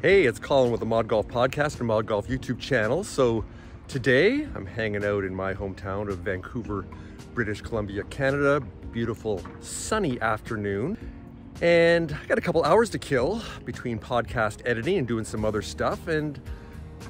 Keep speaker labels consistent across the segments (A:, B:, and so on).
A: Hey, it's Colin with the ModGolf podcast and ModGolf YouTube channel. So today I'm hanging out in my hometown of Vancouver, British Columbia, Canada. Beautiful sunny afternoon. And I got a couple hours to kill between podcast editing and doing some other stuff, and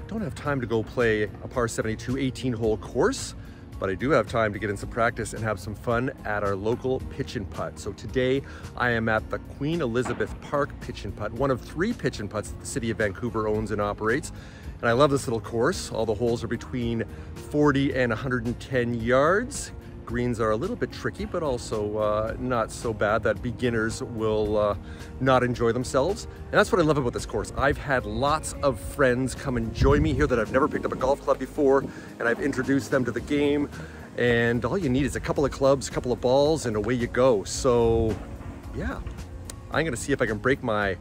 A: don't have time to go play a par 72 18-hole course, but I do have time to get in some practice and have some fun at our local pitch and putt. So today I am at the Queen Elizabeth Park pitch and putt, one of 3 pitch and putts that the city of Vancouver owns and operates. And I love this little course. All the holes are between 40 and 110 yards. Greens are a little bit tricky, but also not so bad that beginners will not enjoy themselves. And that's what I love about this course. I've had lots of friends come and join me here that I've never picked up a golf club before, and I've introduced them to the game. And all you need is a couple of clubs, a couple of balls, and away you go. So yeah, I'm gonna see if I can break my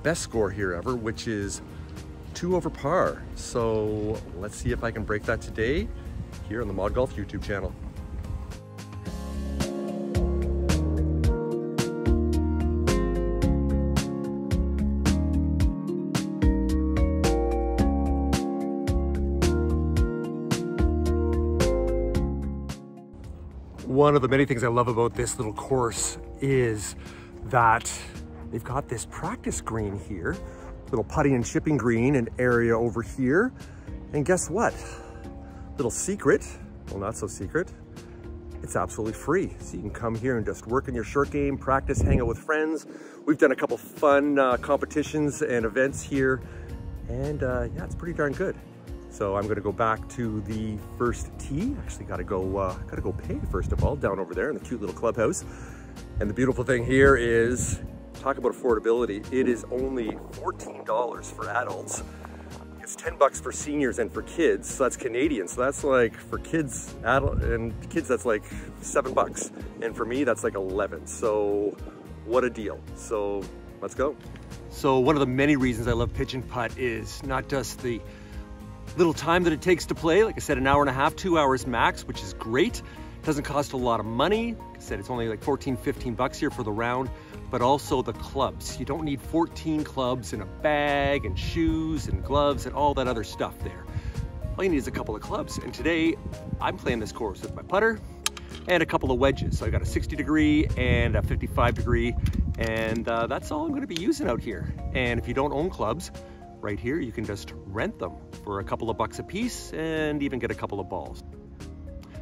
A: best score here ever, which is 2 over par. So let's see if I can break that today here on the ModGolf YouTube channel. One of the many things I love about this little course is that they've got this practice green here, little putting and chipping green and area over here. And guess what? Little secret, well, not so secret, it's absolutely free. So you can come here and just work on your short game, practice, hang out with friends. We've done a couple fun competitions and events here, and yeah, it's pretty darn good. So I'm gonna go back to the first tee. Actually gotta go pay first of all, down over there in the cute little clubhouse. And the beautiful thing here is, talk about affordability, it is only $14 for adults. It's 10 bucks for seniors and for kids, so that's Canadian. So that's like, for kids, adult and kids, that's like 7 bucks. And for me, that's like 11. So what a deal. So let's go. So one of the many reasons I love pitch and putt is not just the little time that it takes to play. Like I said, an hour and a half, 2 hours max, which is great. Doesn't cost a lot of money. Like I said, it's only like 14, 15 bucks here for the round, but also the clubs. You don't need 14 clubs in a bag and shoes and gloves and all that other stuff there. All you need is a couple of clubs. And today I'm playing this course with my putter and a couple of wedges. So I got a 60 degree and a 55 degree, and that's all I'm gonna be using out here. And if you don't own clubs, right here, you can just rent them for a couple of bucks a piece and even get a couple of balls.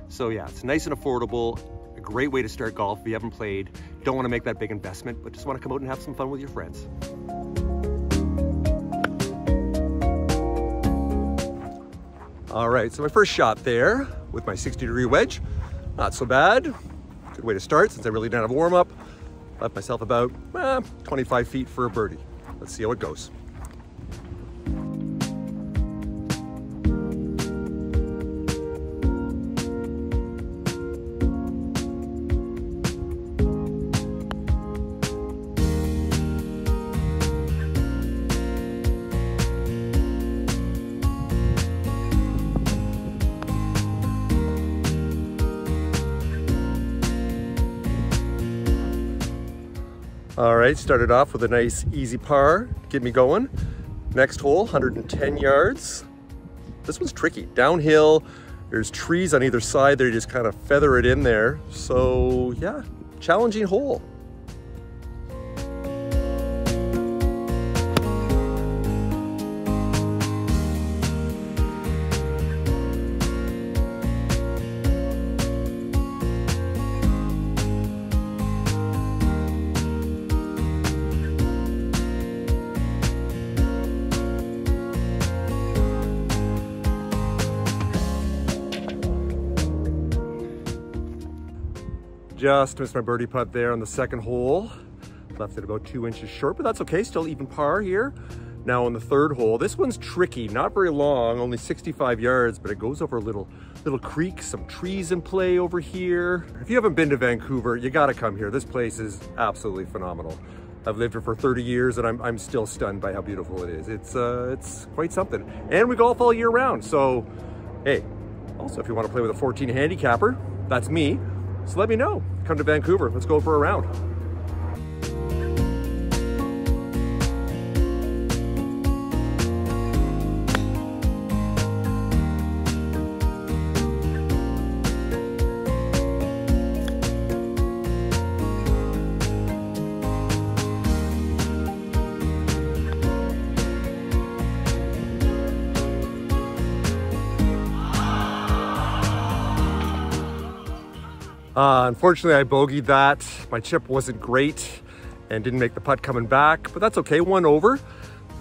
A: So yeah, it's nice and affordable, a great way to start golf if you haven't played, don't want to make that big investment, but just want to come out and have some fun with your friends. All right, so my first shot there with my 60-degree wedge, not so bad. Good way to start since I really didn't have a warm-up. Left myself about 25 feet for a birdie. Let's see how it goes. All right, started off with a nice easy par, get me going. Next hole, 110 yards. This one's tricky, downhill. There's trees on either side there, you just kind of feather it in there. So yeah, challenging hole. Just missed my birdie putt there on the second hole. Left it about 2 inches short, but that's okay, still even par here. Now on the third hole, this one's tricky, not very long, only 65 yards, but it goes over a little creek, some trees in play over here. If you haven't been to Vancouver, you gotta come here. This place is absolutely phenomenal. I've lived here for 30 years and I'm still stunned by how beautiful it is. It's quite something. And we golf all year round, so hey, also if you want to play with a 14 handicapper, that's me. So let me know. Come to Vancouver. Let's go for a round. Unfortunately, I bogeyed that. My chip wasn't great and didn't make the putt coming back, but that's okay, 1 over.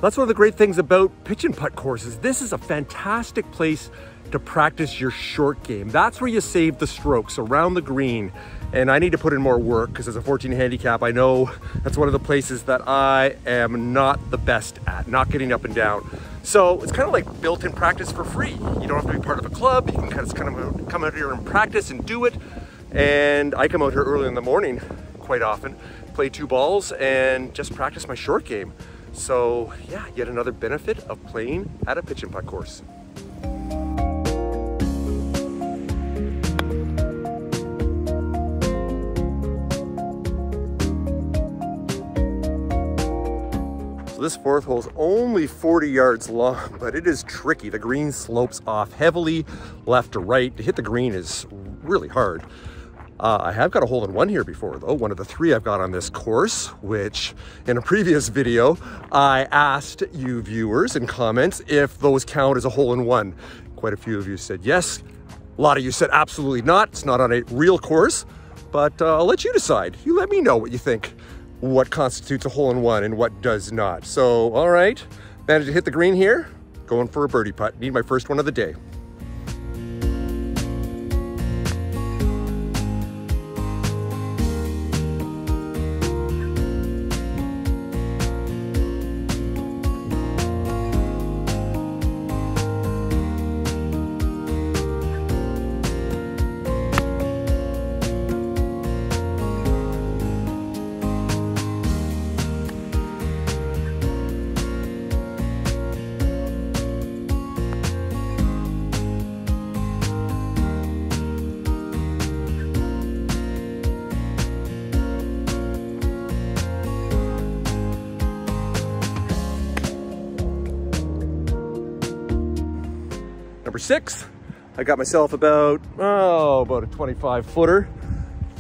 A: That's one of the great things about pitch and putt courses. This is a fantastic place to practice your short game. That's where you save the strokes around the green. And I need to put in more work because as a 14 handicap, I know that's one of the places that I am not the best at, not getting up and down. So it's kind of like built-in practice for free. You don't have to be part of a club. You can kind of come out here and practice and do it. And I come out here early in the morning quite often, play 2 balls and just practice my short game. So yeah, yet another benefit of playing at a pitch and putt course. So this 4th hole is only 40 yards long, but it is tricky. The green slopes off heavily left to right. To hit the green is really hard. I have got a hole-in-one here before though, one of the 3 I've got on this course, which in a previous video, I asked you viewers in comments if those count as a hole-in-one. Quite a few of you said yes. A lot of you said absolutely not. It's not on a real course, but I'll let you decide. You let me know what you think, what constitutes a hole-in-one and what does not. So, all right, managed to hit the green here, going for a birdie putt. Need my first one of the day. Number 6, I got myself about a 25 footer.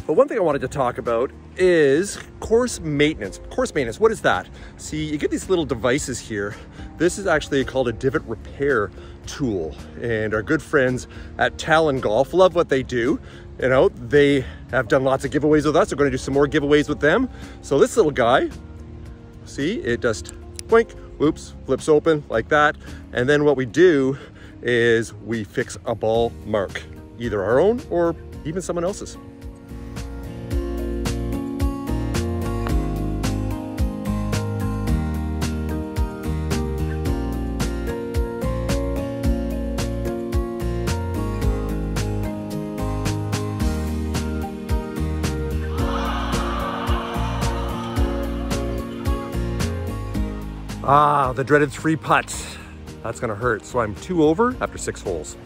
A: But one thing I wanted to talk about is course maintenance. Course maintenance, what is that? See, you get these little devices here. This is actually called a divot repair tool. And our good friends at Talon Golf love what they do. You know, they have done lots of giveaways with us. They're going to do some more giveaways with them. So this little guy, see, it just boink, whoops, flips open like that. And then what we do is we fix a ball mark, either our own or even someone else's. Ah, the dreaded 3 putt. That's gonna hurt. So I'm 2 over after 6 holes.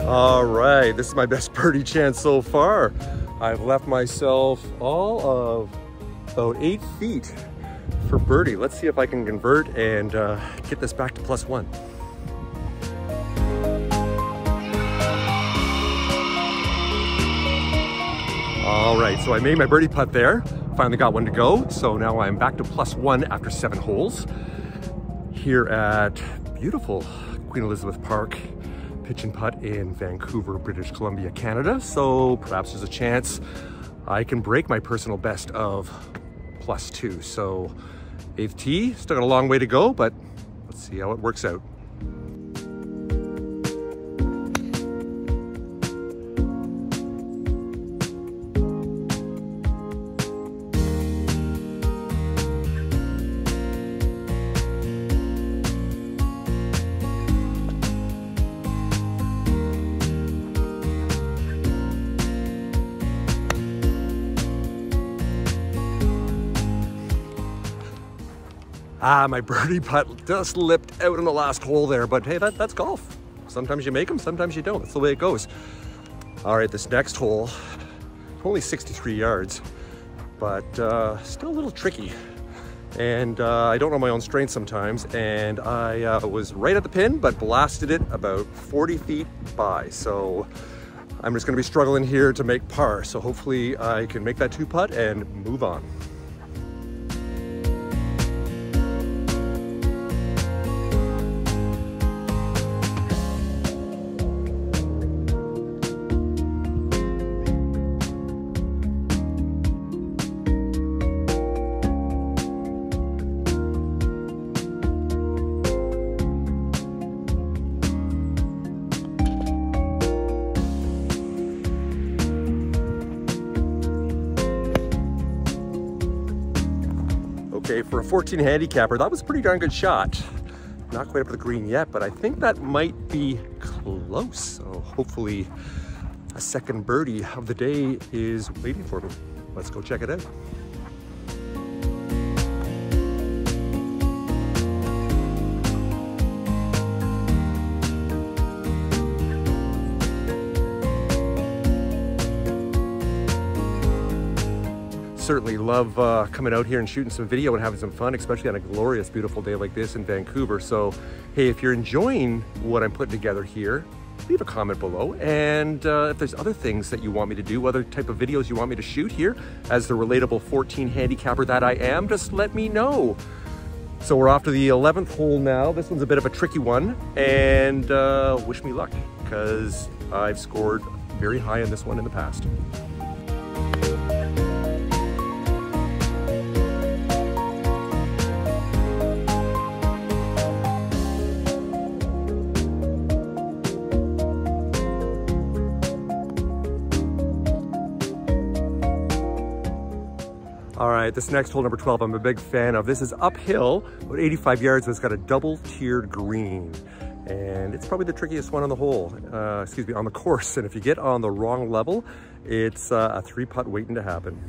A: All right, this is my best birdie chance so far. I've left myself all of about 8 feet for birdie. Let's see if I can convert and get this back to +1. All right, so I made my birdie putt there. Finally got one to go. So now I'm back to +1 after 7 holes here at beautiful Queen Elizabeth Park, pitch and putt in Vancouver, British Columbia, Canada. So perhaps there's a chance I can break my personal best of +2. So 8th tee, still got a long way to go, but let's see how it works out. My birdie putt just slipped out in the last hole there, but hey, that's golf. Sometimes you make them, sometimes you don't. That's the way it goes. All right, this next hole, only 63 yards, but still a little tricky. And I don't know my own strength sometimes, and I was right at the pin, but blasted it about 40 feet by. So I'm just gonna be struggling here to make par. So hopefully I can make that 2 putt and move on. Okay, for a 14 handicapper, that was a pretty darn good shot. Not quite up to the green yet, but I think that might be close. So hopefully a second birdie of the day is waiting for me. Let's go check it out. Certainly love coming out here and shooting some video and having some fun, especially on a glorious, beautiful day like this in Vancouver. So, hey, if you're enjoying what I'm putting together here, leave a comment below. And if there's other things that you want me to do, other type of videos you want me to shoot here, as the relatable 14 handicapper that I am, just let me know. So we're off to the 11th hole now. This one's a bit of a tricky one, and wish me luck, because I've scored very high on this one in the past. All right, this next hole, number 12, I'm a big fan of. This is uphill, about 85 yards, but it's got a double-tiered green. And it's probably the trickiest one on the hole, on the course. And if you get on the wrong level, it's a 3-putt waiting to happen.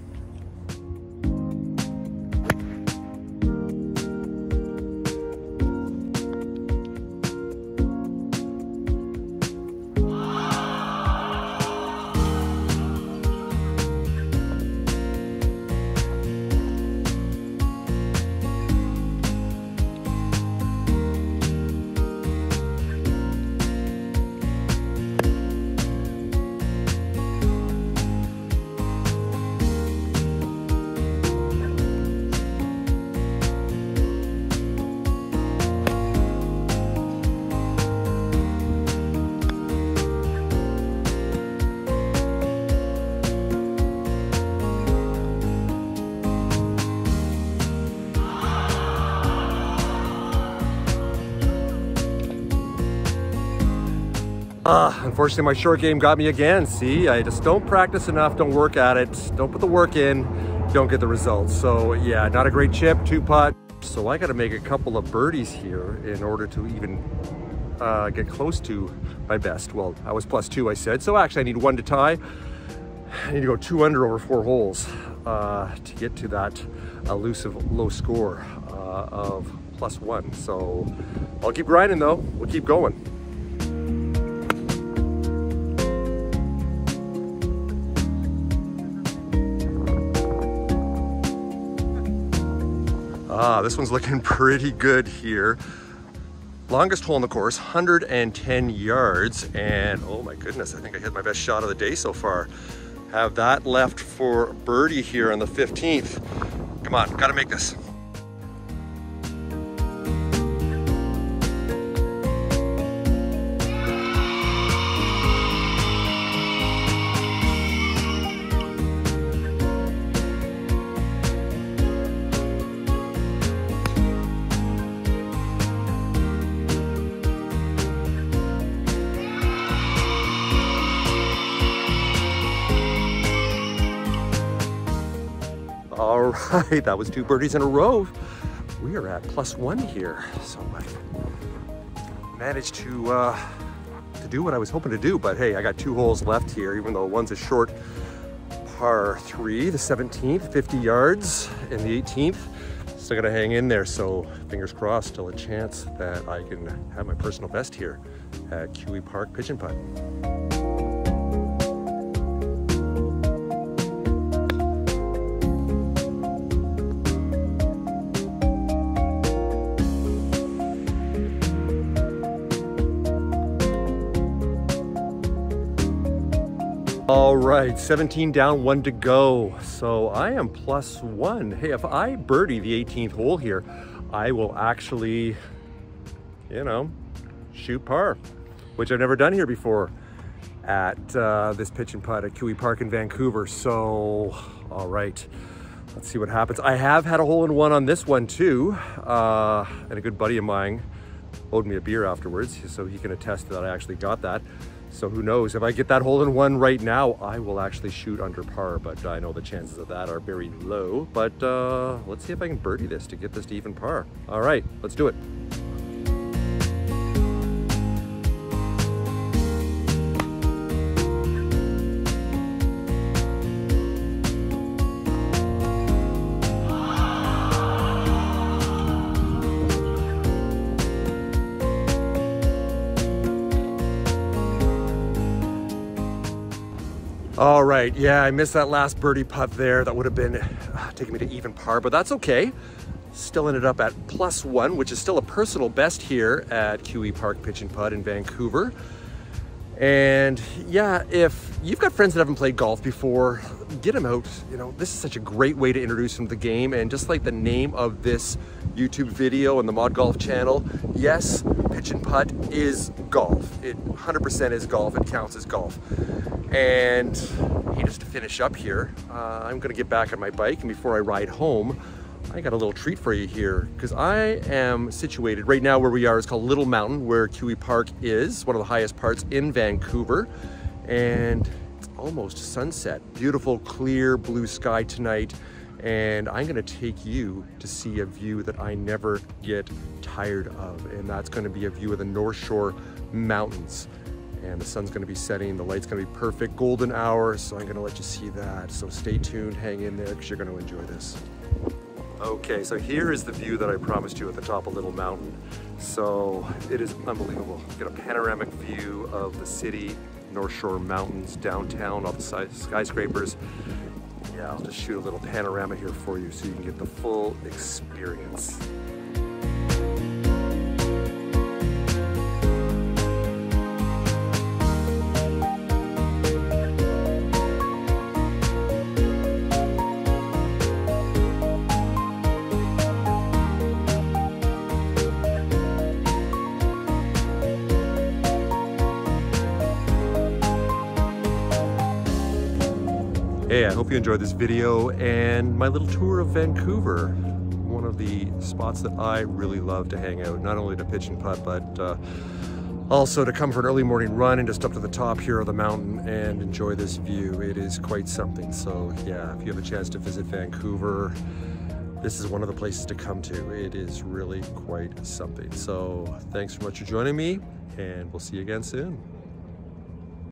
A: Unfortunately, my short game got me again. See, I just don't practice enough, don't work at it, don't put the work in, don't get the results. So yeah, not a great chip, 2-putt. So I got to make a couple of birdies here in order to even get close to my best. Well, I was +2, I said. So actually I need 1 to tie. I need to go 2 under over 4 holes to get to that elusive low score of +1. So I'll keep grinding though, we'll keep going. This one's looking pretty good here. Longest hole on the course, 110 yards. And oh my goodness, I think I hit my best shot of the day so far. Have that left for birdie here on the 15th. Come on, gotta make this. All right, that was 2 birdies in a row. We are at +1 here. So I managed to do what I was hoping to do, but hey, I got 2 holes left here, even though one's a short par 3, the 17th, 50 yards, and the 18th. Still gotta hang in there, so fingers crossed, still a chance that I can have my personal best here at Kiwi Park Pitch and Putt. All right, 17 down, 1 to go. So I am +1. Hey, if I birdie the 18th hole here, I will actually, you know, shoot par, which I've never done here before at this pitch and putt at Kiwi Park in Vancouver. So, all right, let's see what happens. I have had a hole-in-one on this one too, and a good buddy of mine owed me a beer afterwards, so he can attest that I actually got that. So who knows, if I get that hole in one right now, I will actually shoot under par, but I know the chances of that are very low. But let's see if I can birdie this to get this to even par. All right, let's do it. All right, yeah, I missed that last birdie putt there. That would have been taking me to even par, but that's okay. Still ended up at +1, which is still a personal best here at QE Park Pitch and Putt in Vancouver. And yeah, if you've got friends that haven't played golf before, get them out. You know, this is such a great way to introduce them to the game. And just like the name of this YouTube video and the ModGolf channel, yes, pitch and putt is golf. It 100% is golf. It counts as golf. And hey, just to finish up here, I'm gonna get back on my bike, and before I ride home, I got a little treat for you here, because I am situated right now where we are is called Little Mountain, where QE Park is, one of the highest parts in Vancouver, and it's almost sunset. Beautiful, clear blue sky tonight, and I'm gonna take you to see a view that I never get tired of, and that's gonna be a view of the North Shore Mountains. And the sun's gonna be setting, the light's gonna be perfect, golden hour, so I'm gonna let you see that. So stay tuned, hang in there, because you're gonna enjoy this. Okay, so here is the view that I promised you at the top of Little Mountain. So it is unbelievable. You've got a panoramic view of the city, North Shore Mountains, downtown, all the skyscrapers. Yeah, I'll just shoot a little panorama here for you so you can get the full experience. Hey, I hope you enjoyed this video and my little tour of Vancouver. One of the spots that I really love to hang out, not only to pitch and putt, but also to come for an early morning run and just up to the top here of the mountain and enjoy this view. It is quite something. So yeah, if you have a chance to visit Vancouver, this is one of the places to come to. It is really quite something. So thanks so much for joining me, and we'll see you again soon.